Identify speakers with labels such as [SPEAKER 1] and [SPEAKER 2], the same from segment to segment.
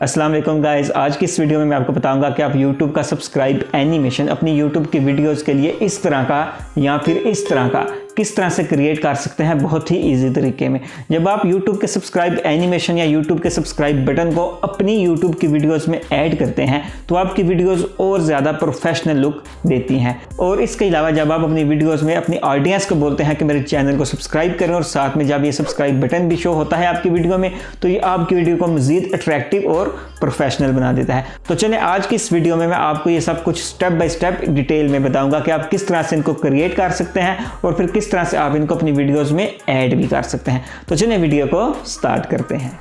[SPEAKER 1] अस्सलाम वालेकुम गाइस, आज की इस वीडियो में मैं आपको बताऊंगा कि आप YouTube का सब्सक्राइब एनिमेशन अपनी YouTube की वीडियोस के लिए इस तरह का या फिर इस तरह का किस तरह से क्रिएट कर सकते हैं बहुत ही इजी तरीके में। जब आप YouTube के सब्सक्राइब एनिमेशन या YouTube के सब्सक्राइब बटन को अपनी YouTube की वीडियोस में ऐड करते हैं तो आपकी वीडियोस और ज़्यादा प्रोफेशनल लुक देती हैं। और इसके अलावा जब आप अपनी वीडियोस में अपनी ऑडियंस को बोलते हैं कि मेरे चैनल को सब्सक्राइब करें और साथ में जब ये सब्सक्राइब बटन भी शो होता है आपकी वीडियो में तो ये आपकी वीडियो को मज़ीद अट्रैक्टिव और प्रोफेशनल बना देता है। तो चलिए आज की इस वीडियो में मैं आपको ये सब कुछ स्टेप बाय स्टेप डिटेल में बताऊंगा कि आप किस तरह से इनको क्रिएट कर सकते हैं और फिर किस तरह से आप इनको अपनी वीडियोस में ऐड भी कर सकते हैं। तो चलिए वीडियो को स्टार्ट करते हैं।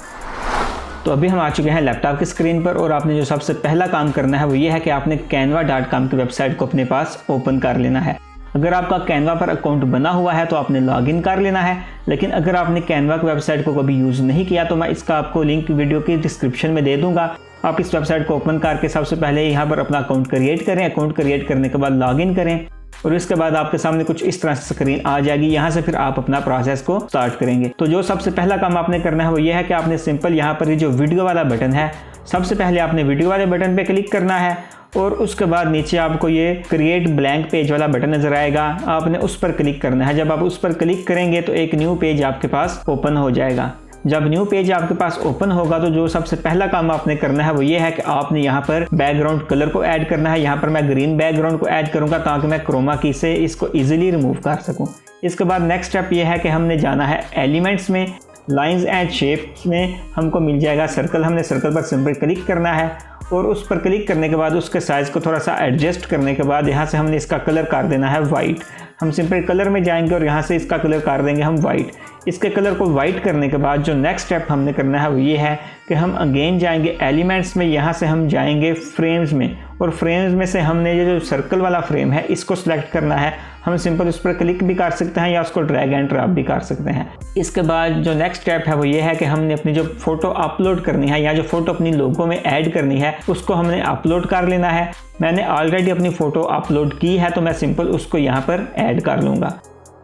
[SPEAKER 1] तो अभी हम आ चुके हैं लैपटॉप की स्क्रीन पर और आपने जो सबसे पहला काम करना है वो ये है कि आपने canva.com की वेबसाइट को अपने पास ओपन कर लेना है। अगर आपका कैनवा पर अकाउंट बना हुआ है तो आपने लॉगिन कर लेना है, लेकिन अगर आपने कैनवा की वेबसाइट को कभी यूज़ नहीं किया तो मैं इसका आपको लिंक वीडियो की डिस्क्रिप्शन में दे दूंगा। आप इस वेबसाइट को ओपन करके सबसे पहले यहाँ पर अपना अकाउंट क्रिएट करें। अकाउंट क्रिएट करने के बाद लॉगिन करें और इसके बाद आपके सामने कुछ इस तरह से स्क्रीन आ जाएगी। यहाँ से फिर आप अपना प्रोसेस को स्टार्ट करेंगे। तो जो सबसे पहला काम आपने करना है वो ये है कि आपने सिंपल यहाँ पर ये जो वीडियो वाला बटन है, सबसे पहले आपने वीडियो वाले बटन पे क्लिक करना है और उसके बाद नीचे आपको ये क्रिएट ब्लैंक पेज वाला बटन नजर आएगा, आपने उस पर क्लिक करना है। जब आप उस पर क्लिक करेंगे तो एक न्यू पेज आपके पास ओपन हो जाएगा। जब न्यू पेज आपके पास ओपन होगा तो जो सबसे पहला काम आपने करना है वो ये है कि आपने यहाँ पर बैकग्राउंड कलर को ऐड करना है। यहाँ पर मैं ग्रीन बैकग्राउंड को ऐड करूँगा ताकि मैं क्रोमा की से इसको ईजिली रिमूव कर सकूँ। इसके बाद नेक्स्ट स्टेप ये है कि हमने जाना है एलिमेंट्स में, लाइंस एंड शेप्स में हमको मिल जाएगा सर्कल। हमने सर्कल पर सिंपल क्लिक करना है और उस पर क्लिक करने के बाद उसके साइज़ को थोड़ा सा एडजस्ट करने के बाद यहाँ से हमने इसका कलर कर देना है वाइट। हम सिंपल कलर में जाएंगे और यहाँ से इसका कलर कर देंगे हम वाइट। इसके कलर को वाइट करने के बाद जो नेक्स्ट स्टेप हमने करना है वो ये है कि हम अगेन जाएंगे एलिमेंट्स में, यहाँ से हम जाएंगे फ्रेम्स में और फ्रेम्स में से हमने ये जो सर्कल वाला फ्रेम है इसको सिलेक्ट करना है। हम सिंपल उस पर क्लिक भी कर सकते हैं या उसको ड्रैग एंड ड्रॉप भी कर सकते हैं। इसके बाद जो नेक्स्ट स्टेप है वो ये है कि हमने अपनी जो फोटो अपलोड करनी है या जो फोटो अपनी लोगो में ऐड करनी है उसको हमने अपलोड कर लेना है। मैंने ऑलरेडी अपनी फ़ोटो अपलोड की है तो मैं सिंपल उसको यहाँ पर ऐड कर लूँगा।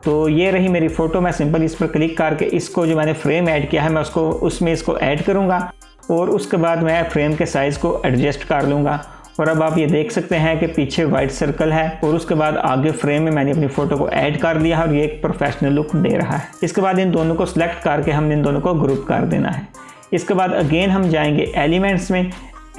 [SPEAKER 1] तो ये रही मेरी फ़ोटो। मैं सिंपल इस पर क्लिक करके इसको जो मैंने फ्रेम ऐड किया है मैं उसको उसमें इसको ऐड करूँगा और उसके बाद मैं फ्रेम के साइज़ को एडजस्ट कर लूँगा। और अब आप ये देख सकते हैं कि पीछे वाइट सर्कल है और उसके बाद आगे फ्रेम में मैंने अपनी फ़ोटो को ऐड कर लिया है और ये एक प्रोफेशनल लुक दे रहा है। इसके बाद इन दोनों को सिलेक्ट करके हमने इन दोनों को ग्रुप कर देना है। इसके बाद अगेन हम जाएंगे एलिमेंट्स में।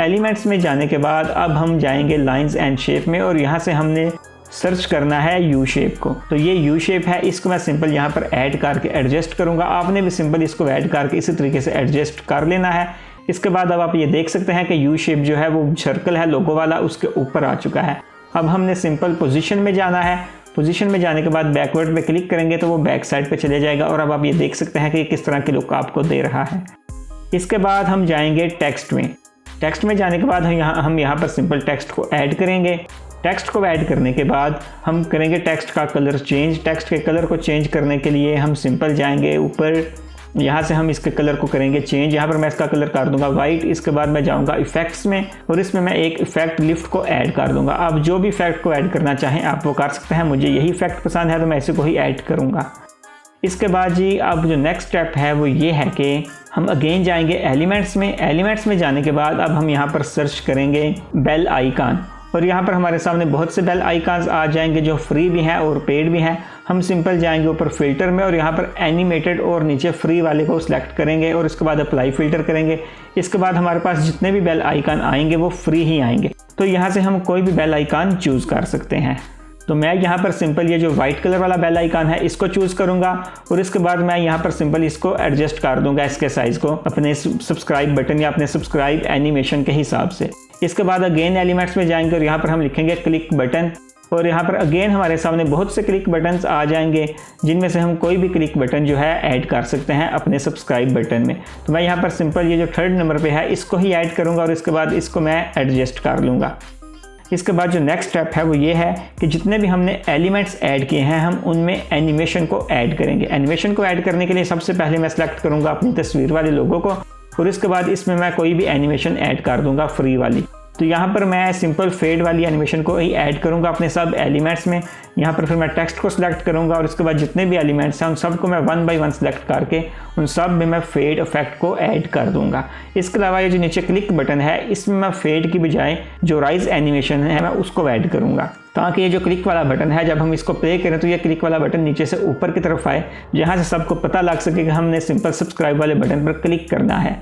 [SPEAKER 1] एलिमेंट्स में जाने के बाद अब हम जाएंगे लाइंस एंड शेप में और यहाँ से हमने सर्च करना है यू शेप को। तो ये यू शेप है, इसको मैं सिंपल यहाँ पर ऐड करके एडजस्ट करूँगा। आपने भी सिंपल इसको ऐड करके इसी तरीके से एडजस्ट कर लेना है। इसके बाद अब आप ये देख सकते हैं कि यू शेप जो है वो सर्कल है लोगो वाला उसके ऊपर आ चुका है। अब हमने सिंपल पोजीशन में जाना है। पोजीशन में जाने के बाद बैकवर्ड पे क्लिक करेंगे तो वो बैक साइड पे चले जाएगा और अब आप ये देख सकते हैं कि किस तरह की लुक आपको दे रहा है। इसके बाद हम जाएंगे टेक्स्ट में। टेक्स्ट में जाने के बाद हम यहाँ पर सिंपल टेक्स्ट को ऐड करेंगे। टेक्स्ट को ऐड करने के बाद हम करेंगे टेक्स्ट का कलर चेंज। टेक्स्ट के कलर को चेंज करने के लिए हम सिंपल जाएंगे ऊपर, यहाँ से हम इसके कलर को करेंगे चेंज। यहाँ पर मैं इसका कलर कर दूंगा वाइट। इसके बाद मैं जाऊँगा इफेक्ट्स में और इसमें मैं एक इफेक्ट लिफ्ट को ऐड कर दूंगा। आप जो भी इफेक्ट को ऐड करना चाहें आप वो कर सकते हैं। मुझे यही इफेक्ट पसंद है तो मैं इसी को ही ऐड करूँगा। इसके बाद जी अब जो नेक्स्ट स्टेप है वो ये है कि हम अगेन जाएंगे एलिमेंट्स में। एलिमेंट्स में जाने के बाद अब हम यहाँ पर सर्च करेंगे बेल आइकन और यहाँ पर हमारे सामने बहुत से बेल आइकन्स आ जाएंगे जो फ्री भी हैं और पेड भी हैं। हम सिंपल जाएंगे ऊपर फिल्टर में और यहाँ पर एनिमेटेड और नीचे फ्री वाले को सिलेक्ट करेंगे और इसके बाद अप्लाई फिल्टर करेंगे। इसके बाद हमारे पास जितने भी बेल आइकन आएंगे वो फ्री ही आएंगे। तो यहाँ से हम कोई भी बेल आइकन चूज़ कर सकते हैं। तो मैं यहाँ पर सिंपल ये जो वाइट कलर वाला बेल आइकन है इसको चूज़ करूँगा और इसके बाद मैं यहाँ पर सिंपल इसको एडजस्ट कर दूँगा इसके साइज़ को अपने सब्सक्राइब बटन या अपने सब्सक्राइब एनिमेशन के हिसाब से। इसके बाद अगेन एलिमेंट्स में जाएंगे और यहाँ पर हम लिखेंगे क्लिक बटन और यहाँ पर अगेन हमारे सामने बहुत से क्लिक बटन्स आ जाएंगे जिनमें से हम कोई भी क्लिक बटन जो है ऐड कर सकते हैं अपने सब्सक्राइब बटन में। तो मैं यहाँ पर सिंपल ये जो थर्ड नंबर पे है इसको ही ऐड करूँगा और इसके बाद इसको मैं एडजस्ट कर लूँगा। इसके बाद जो नेक्स्ट स्टेप है वो ये है कि जितने भी हमने एलिमेंट्स ऐड किए हैं हम उनमें एनिमेशन को ऐड करेंगे। एनिमेशन को ऐड करने के लिए सबसे पहले मैं सेलेक्ट करूँगा अपनी तस्वीर वाले लोगों को और इसके बाद इसमें मैं कोई भी एनिमेशन ऐड कर दूँगा फ्री वाली। तो यहाँ पर मैं सिंपल फेड वाली एनिमेशन को ही ऐड करूँगा अपने सब एलिमेंट्स में। यहाँ पर फिर मैं टेक्स्ट को सिलेक्ट करूँगा और उसके बाद जितने भी एलिमेंट्स हैं उन सब को मैं 1 बाय 1 सेलेक्ट करके उन सब में मैं फेड इफेक्ट को ऐड कर दूँगा। इसके अलावा ये जो नीचे क्लिक बटन है इसमें मैं फेड की बजाय जो राइज एनिमेशन है मैं उसको ऐड करूँगा, ताकि ये जो क्लिक वाला बटन है जब हम इसको प्ले करें तो ये क्लिक वाला बटन नीचे से ऊपर की तरफ आए, जहाँ से सबको पता लग सके कि हमने सिंपल सब्सक्राइब वाले बटन पर क्लिक करना है।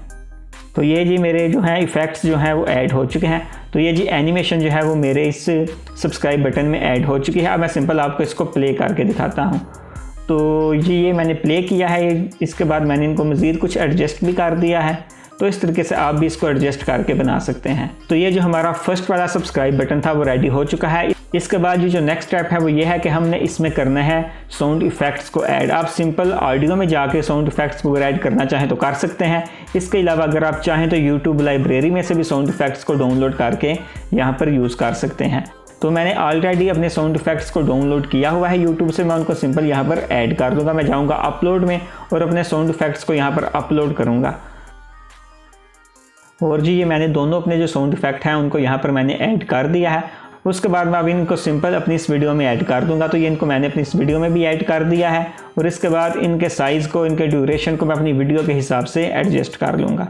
[SPEAKER 1] तो ये जी मेरे जो हैं इफ़ेक्ट्स जो हैं वो ऐड हो चुके हैं। तो ये जी एनिमेशन जो है वो मेरे इस सब्सक्राइब बटन में ऐड हो चुकी है। अब मैं सिंपल आपको इसको प्ले करके दिखाता हूँ। तो जी ये मैंने प्ले किया है, इसके बाद मैंने इनको मज़ीद कुछ एडजस्ट भी कर दिया है। तो इस तरीके से आप भी इसको एडजस्ट करके बना सकते हैं। तो ये जो हमारा फर्स्ट वाला सब्सक्राइब बटन था वो रेडी हो चुका है। इसके बाद जो नेक्स्ट स्टेप है वो ये है कि हमने इसमें करना है साउंड इफ़ेक्ट्स को ऐड। आप सिंपल ऑडियो में जाके साउंड इफ़ेक्ट्स को ऐड करना चाहें तो कर सकते हैं। इसके अलावा अगर आप चाहें तो यूट्यूब लाइब्रेरी में से भी साउंड इफ़ेक्ट्स को डाउनलोड करके यहाँ पर यूज़ कर सकते हैं। तो मैंने ऑलरेडी अपने साउंड इफ़ेक्ट्स को डाउनलोड किया हुआ है यूट्यूब से, मैं उनको सिंपल यहाँ पर ऐड कर दूँगा। मैं जाऊँगा अपलोड में और अपने साउंड इफ़ेक्ट्स को यहाँ पर अपलोड करूँगा। और जी ये मैंने दोनों अपने जो साउंड इफ़ेक्ट हैं उनको यहाँ पर मैंने ऐड कर दिया है। उसके बाद मैं अब इनको सिंपल अपनी इस वीडियो में ऐड कर दूंगा। तो ये इनको मैंने अपनी इस वीडियो में भी ऐड कर दिया है और इसके बाद इनके साइज़ को, इनके ड्यूरेशन को मैं अपनी वीडियो के हिसाब से एडजस्ट कर लूँगा।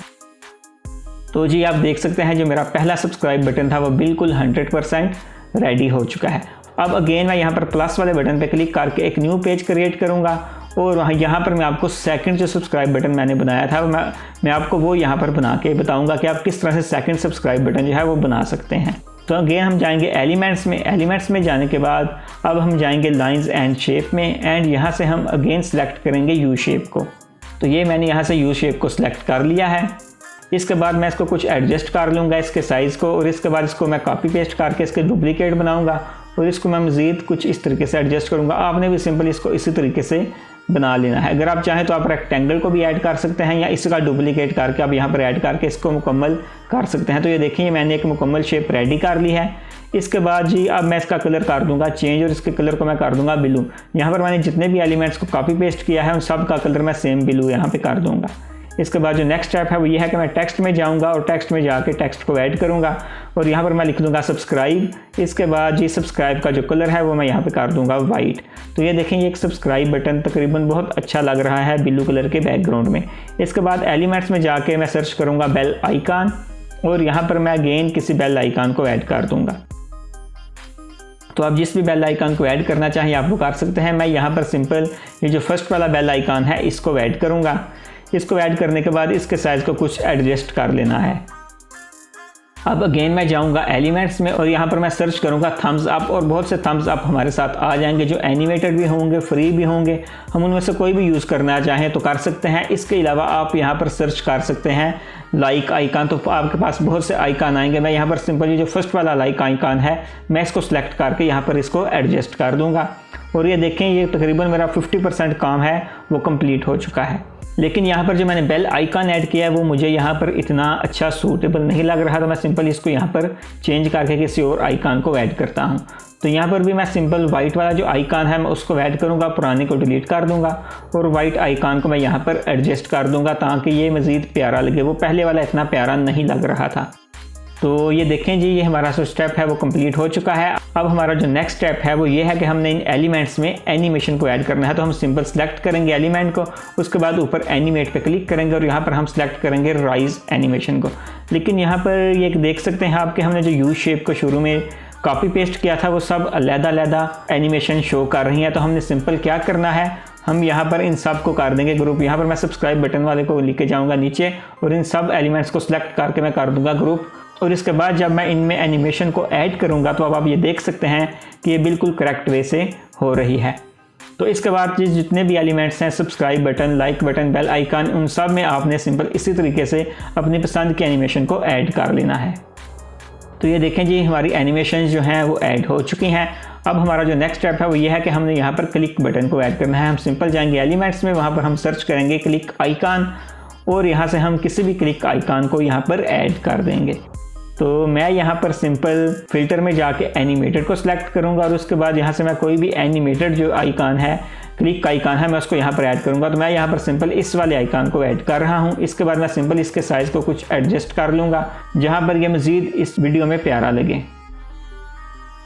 [SPEAKER 1] तो जी आप देख सकते हैं जो मेरा पहला सब्सक्राइब बटन था वो बिल्कुल 100% रेडी हो चुका है। अब अगेन मैं यहाँ पर प्लस वाले बटन पर क्लिक करके एक न्यू पेज क्रिएट करूँगा और यहाँ पर मैं आपको सेकंड जो सब्सक्राइब बटन मैंने बनाया था मैं आपको वो यहाँ पर बना के बताऊँगा कि आप किस तरह से सेकंड सब्सक्राइब बटन जो है वो बना सकते हैं। तो अगेन हम जाएंगे एलिमेंट्स में जाने के बाद अब हम जाएंगे लाइंस एंड शेप में एंड यहाँ से हम अगेन सेलेक्ट करेंगे यू शेप को। तो ये मैंने यहाँ से यू शेप को सिलेक्ट कर लिया है। इसके बाद मैं इसको कुछ एडजस्ट कर लूँगा इसके साइज़ को और इसके बाद इसको मैं कॉपी पेस्ट करके इसके डुप्लीकेट बनाऊँगा और इसको मैं मज़ीद कुछ इस तरीके से एडजस्ट करूँगा। आपने भी सिंपल इसको इसी तरीके से बना लेना है। अगर आप चाहें तो आप रेक्टेंगल को भी ऐड कर सकते हैं या इसका डुप्लीकेट करके आप यहाँ पर ऐड करके इसको मुकम्मल कर सकते हैं। तो ये देखिए मैंने एक मुकम्मल शेप रेडी कर ली है। इसके बाद जी अब मैं इसका कलर कर दूंगा चेंज और इसके कलर को मैं कर दूंगा ब्लू। यहाँ पर मैंने जितने भी एलिमेंट्स को कॉपी पेस्ट किया है उन सब का कलर मैं सेम ब्लू यहाँ पे कर दूंगा। इसके बाद जो नेक्स्ट स्टेप है वो ये है कि मैं टेक्स्ट में जाऊंगा और टेक्स्ट में जाके टेक्स्ट को ऐड करूंगा और यहाँ पर मैं लिख दूंगा सब्सक्राइब। इसके बाद जी सब्सक्राइब का जो कलर है वो मैं यहाँ पे कर दूंगा वाइट। तो ये देखें ये एक सब्सक्राइब बटन तकरीबन बहुत अच्छा लग रहा है ब्लू कलर के बैकग्राउंड में। इसके बाद एलिमेंट्स में जाके मैं सर्च करूँगा बेल आइकान और यहाँ पर मैं अगेन किसी बेल आइकान को ऐड कर दूँगा। तो आप जिस भी बेल आइकान को ऐड करना चाहें आप वो कर सकते हैं। मैं यहाँ पर सिंपल ये जो फर्स्ट वाला बेल आइकान है इसको ऐड करूँगा। इसको ऐड करने के बाद इसके साइज़ को कुछ एडजस्ट कर लेना है। अब अगेन मैं जाऊंगा एलिमेंट्स में और यहाँ पर मैं सर्च करूँगा थम्स अप और बहुत से थम्स अप हमारे साथ आ जाएंगे जो एनिमेटेड भी होंगे, फ्री भी होंगे। हम उनमें से कोई भी यूज़ करना चाहें तो कर सकते हैं। इसके अलावा आप यहाँ पर सर्च कर सकते हैं लाइक आइकान, तो आपके पास बहुत से आइकान आएंगे। मैं यहाँ पर सिंपली जो फर्स्ट वाला लाइक आइकान है मैं इसको सिलेक्ट करके यहाँ पर इसको एडजस्ट कर दूँगा और ये देखें ये तकरीबन मेरा 50% काम है वो कंप्लीट हो चुका है। लेकिन यहाँ पर जो मैंने बेल आइकन ऐड किया है वो मुझे यहाँ पर इतना अच्छा सूटेबल नहीं लग रहा, तो मैं सिंपल इसको यहाँ पर चेंज करके किसी और आइकन को ऐड करता हूँ। तो यहाँ पर भी मैं सिंपल वाइट वाला जो आइकन है मैं उसको ऐड करूँगा, पुराने को डिलीट कर दूँगा और वाइट आइकन को मैं यहाँ पर एडजस्ट कर दूँगा ताकि ये मज़ीद प्यारा लगे। वो पहले वाला इतना प्यारा नहीं लग रहा था। तो ये देखें जी ये हमारा जो स्टेप है वो कंप्लीट हो चुका है। अब हमारा जो नेक्स्ट स्टेप है वो ये है कि हमने इन एलिमेंट्स में एनिमेशन को ऐड करना है। तो हम सिंपल सेलेक्ट करेंगे एलिमेंट को, उसके बाद ऊपर एनिमेट पे क्लिक करेंगे और यहाँ पर हम सेलेक्ट करेंगे राइज एनिमेशन को। लेकिन यहाँ पर ये देख सकते हैं आपके हमने जो यू शेप को शुरू में कॉपी पेस्ट किया था वो सब अलग-अलग एनिमेशन शो कर रही हैं। तो हमने सिंपल क्या करना है, हम यहाँ पर इन सब को कर देंगे ग्रुप। यहाँ पर मैं सब्सक्राइब बटन वाले को लेके जाऊँगा नीचे और इन सब एलिमेंट्स को सिलेक्ट करके मैं कर दूँगा ग्रुप। और इसके बाद जब मैं इनमें एनिमेशन को ऐड करूँगा तो अब आप ये देख सकते हैं कि ये बिल्कुल करेक्ट वे से हो रही है। तो इसके बाद जितने भी एलिमेंट्स हैं subscribe button, like button, bell icon, उन सब में आपने सिंपल इसी तरीके से अपनी पसंद की एनिमेशन को ऐड कर लेना है। तो ये देखें जी हमारी एनिमेशन जो हैं वो ऐड हो चुकी हैं। अब हमारा जो नेक्स्ट स्टेप है वो ये है कि हमने यहाँ पर क्लिक बटन को ऐड करना है। हम सिंपल जाएंगे एलिमेंट्स में, वहाँ पर हम सर्च करेंगे क्लिक आइकन और यहाँ से हम किसी भी क्लिक आइकन को यहाँ पर ऐड कर देंगे। तो मैं यहाँ पर सिंपल फिल्टर में जाके एनिमेटेड को सिलेक्ट करूँगा और उसके बाद यहाँ से मैं कोई भी एनिमेटेड जो आइकन है क्लिक का आइकन है मैं उसको यहाँ पर ऐड करूँगा। तो मैं यहाँ पर सिंपल इस वाले आइकन को ऐड कर रहा हूँ। इसके बाद मैं सिंपल इसके साइज़ को कुछ एडजस्ट कर लूँगा जहाँ पर ये मज़ीद इस वीडियो में प्यारा लगे।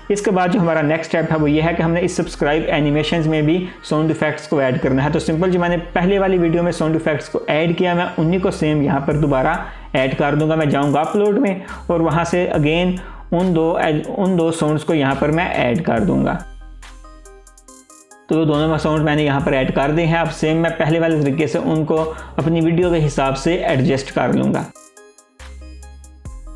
[SPEAKER 1] इसके बाद जो हमारा नेक्स्ट स्टेप है वो ये है कि हमने इस सब्सक्राइब एनिमेशंस में भी साउंड इफेक्ट्स को ऐड करना है। तो सिंपल जो मैंने पहले वाली वीडियो में साउंड इफेक्ट्स को ऐड किया मैं उन्हीं को सेम यहाँ पर दोबारा ऐड कर दूंगा। मैं जाऊँगा अपलोड में और वहाँ से अगेन उन दो साउंड्स को यहाँ पर मैं ऐड कर दूंगा। तो दोनों साउंड मैंने यहाँ पर ऐड कर दिए हैं। अब सेम मैं पहले वाले तरीके से उनको अपनी वीडियो के हिसाब से एडजस्ट कर लूँगा।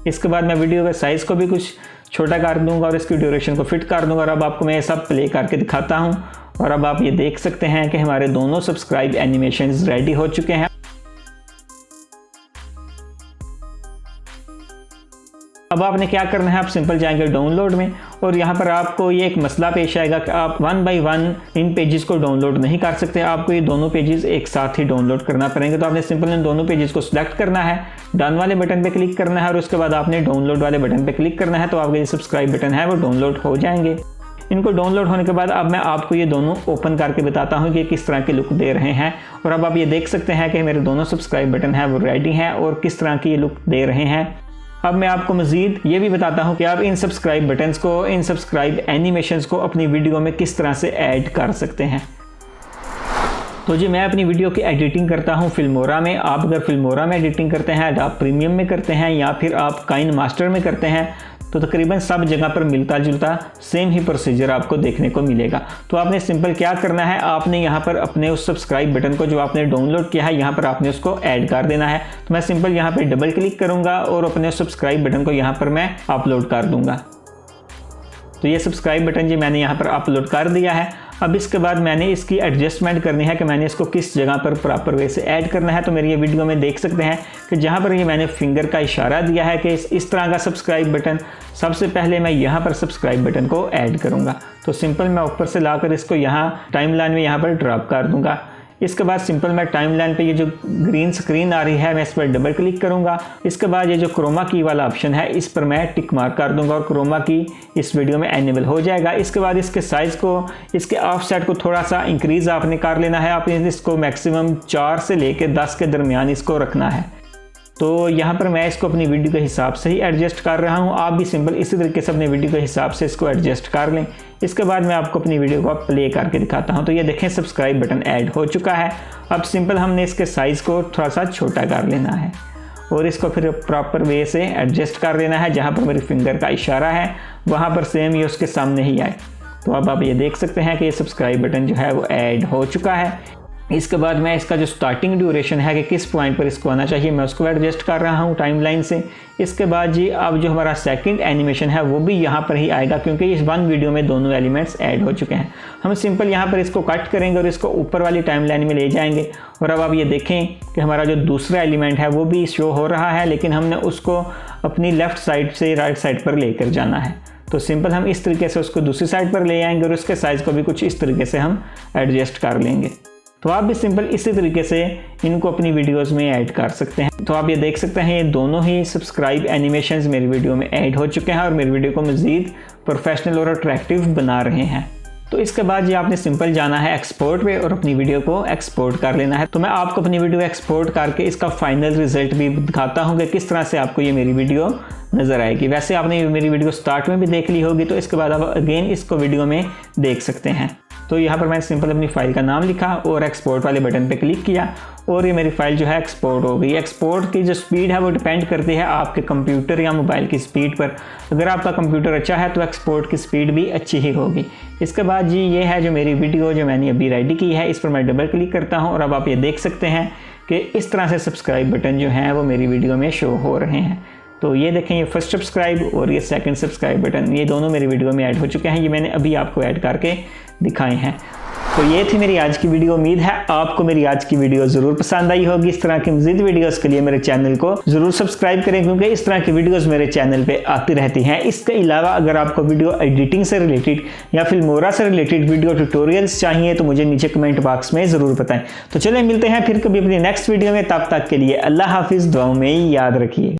[SPEAKER 1] इसके बाद मैं वीडियो के साइज़ को भी कुछ छोटा कर दूंगा और इसकी ड्यूरेशन को फिट कर दूंगा। और अब आपको मैं ये सब प्ले करके दिखाता हूँ और अब आप ये देख सकते हैं कि हमारे दोनों सब्सक्राइब एनिमेशंस रेडी हो चुके हैं। अब आपने क्या करना है, आप सिंपल जाएंगे डाउनलोड में और यहाँ पर आपको ये एक मसला पेश आएगा कि आप 1 बाय 1 इन पेजेस को डाउनलोड नहीं कर सकते। आपको ये दोनों पेजेस एक साथ ही डाउनलोड करना पड़ेंगे। तो आपने सिंपल इन दोनों पेजेस को सिलेक्ट करना है, डन वाले बटन पे क्लिक करना है और उसके बाद आपने डाउनलोड वाले बटन पे क्लिक करना है। तो आपके जो सब्सक्राइब बटन है वो डाउनलोड हो जाएंगे। इनको डाउनलोड होने के बाद अब मैं आपको ये दोनों ओपन करके बताता हूँ कि किस तरह की लुक दे रहे हैं। और अब आप ये देख सकते हैं कि मेरे दोनों सब्सक्राइब बटन है वो रेडी हैं और किस तरह की ये लुक दे रहे हैं। अब मैं आपको मज़ीद ये भी बताता हूँ कि आप इन सब्सक्राइब बटन्स को, इन सब्सक्राइब एनिमेशंस को अपनी वीडियो में किस तरह से ऐड कर सकते हैं। तो जी मैं अपनी वीडियो की एडिटिंग करता हूँ फिल्मोरा में। आप अगर फिल्मोरा में एडिटिंग करते हैं, आप प्रीमियम में करते हैं या फिर आप काइन मास्टर में करते हैं तो तकरीबन सब जगह पर मिलता जुलता सेम ही प्रोसीजर आपको देखने को मिलेगा। तो आपने सिंपल क्या करना है, आपने यहाँ पर अपने उस सब्सक्राइब बटन को जो आपने डाउनलोड किया है यहाँ पर आपने उसको ऐड कर देना है। तो मैं सिंपल यहाँ पर डबल क्लिक करूँगा और अपने सब्सक्राइब बटन को यहाँ पर मैं अपलोड कर दूँगा। तो ये सब्सक्राइब बटन जी मैंने यहाँ पर अपलोड कर दिया है। अब इसके बाद मैंने इसकी एडजस्टमेंट करनी है कि मैंने इसको किस जगह पर प्रॉपर वे से ऐड करना है। तो मेरी ये वीडियो में देख सकते हैं कि जहाँ पर ये मैंने फिंगर का इशारा दिया है कि इस तरह का सब्सक्राइब बटन, सबसे पहले मैं यहाँ पर सब्सक्राइब बटन को ऐड करूँगा। तो सिंपल मैं ऊपर से लाकर इसको यहाँ टाइमलाइन में यहाँ पर ड्रॉप कर दूँगा। इसके बाद सिंपल मैं टाइमलाइन पे ये जो ग्रीन स्क्रीन आ रही है मैं इस पर डबल क्लिक करूंगा। इसके बाद ये जो क्रोमा की वाला ऑप्शन है इस पर मैं टिक मार्क कर दूंगा और क्रोमा की इस वीडियो में एनेबल हो जाएगा। इसके बाद इसके साइज़ को, इसके ऑफसेट को थोड़ा सा इंक्रीज़ आपने कर लेना है। आपने इसको मैक्सिमम 4 से लेकर 10 के दरमियान इसको रखना है। तो यहाँ पर मैं इसको अपनी वीडियो के हिसाब से ही एडजस्ट कर रहा हूँ। आप भी सिंपल इसी तरीके से अपने वीडियो के हिसाब से इसको एडजस्ट कर लें। इसके बाद मैं आपको अपनी वीडियो को प्ले करके दिखाता हूँ। तो ये देखें सब्सक्राइब बटन ऐड हो चुका है। अब सिंपल हमने इसके साइज़ को थोड़ा सा छोटा कर लेना है और इसको फिर प्रॉपर वे से एडजस्ट कर लेना है। जहाँ पर मेरी फिंगर का इशारा है वहाँ पर सेम ये उसके सामने ही आए। तो अब आप ये देख सकते हैं कि ये सब्सक्राइब बटन जो है वो ऐड हो चुका है। इसके बाद मैं इसका जो स्टार्टिंग ड्यूरेशन है कि किस पॉइंट पर इसको आना चाहिए मैं उसको एडजस्ट कर रहा हूँ टाइमलाइन से। इसके बाद जी अब जो हमारा सेकंड एनिमेशन है वो भी यहाँ पर ही आएगा क्योंकि इस वन वीडियो में दोनों एलिमेंट्स ऐड हो चुके हैं। हम सिंपल यहाँ पर इसको कट करेंगे और इसको ऊपर वाली टाइमलाइन में ले जाएंगे। और अब आप ये देखें कि हमारा जो दूसरा एलिमेंट है वो भी शो हो रहा है, लेकिन हमने उसको अपनी लेफ़्ट साइड से राइट साइड पर लेकर जाना है। तो सिंपल हम इस तरीके से उसको दूसरी साइड पर ले आएंगे और उसके साइज़ को भी कुछ इस तरीके से हम एडजस्ट कर लेंगे। तो आप भी सिंपल इसी तरीके से इनको अपनी वीडियोस में ऐड कर सकते हैं। तो आप ये देख सकते हैं ये दोनों ही सब्सक्राइब एनिमेशंस मेरी वीडियो में ऐड हो चुके हैं और मेरी वीडियो को मज़ीद प्रोफेशनल और अट्रैक्टिव बना रहे हैं। तो इसके बाद ये आपने सिंपल जाना है एक्सपोर्ट पे और अपनी वीडियो को एक्सपोर्ट कर लेना है। तो मैं आपको अपनी वीडियो एक्सपोर्ट करके इसका फाइनल रिजल्ट भी दिखाता हूँ कि किस तरह से आपको ये मेरी वीडियो नज़र आएगी। वैसे आपने मेरी वीडियो स्टार्ट में भी देख ली होगी, तो इसके बाद आप अगेन इसको वीडियो में देख सकते हैं। तो यहाँ पर मैंने सिंपल अपनी फ़ाइल का नाम लिखा और एक्सपोर्ट वाले बटन पे क्लिक किया और ये मेरी फ़ाइल जो है एक्सपोर्ट हो गई। एक्सपोर्ट की जो स्पीड है वो डिपेंड करती है आपके कंप्यूटर या मोबाइल की स्पीड पर। अगर आपका कंप्यूटर अच्छा है तो एक्सपोर्ट की स्पीड भी अच्छी ही होगी। इसके बाद जी ये है जो मेरी वीडियो जो मैंने अभी रेडी की है, इस पर मैं डबल क्लिक करता हूँ और अब आप ये देख सकते हैं कि इस तरह से सब्सक्राइब बटन जो हैं वो मेरी वीडियो में शो हो रहे हैं। तो ये देखें ये फर्स्ट सब्सक्राइब और ये सेकंड सब्सक्राइब बटन, ये दोनों मेरी वीडियो में ऐड हो चुके हैं। ये मैंने अभी आपको ऐड करके दिखाए हैं। तो ये थी मेरी आज की वीडियो। उम्मीद है आपको मेरी आज की वीडियो ज़रूर पसंद आई होगी। इस तरह की मज़ीद वीडियोस के लिए मेरे चैनल को ज़रूर सब्सक्राइब करें क्योंकि इस तरह की वीडियोस मेरे चैनल पे आती रहती हैं। इसके अलावा अगर आपको वीडियो एडिटिंग से रिलेटेड या फिल्मोरा से रिलेटेड वीडियो ट्यूटोरियल्स चाहिए तो मुझे नीचे कमेंट बॉक्स में ज़रूर बताएं। तो चलें मिलते हैं फिर कभी अपनी नेक्स्ट वीडियो में। तब तक के लिए अल्लाह हाफिज़, दुआओं में याद रखिए।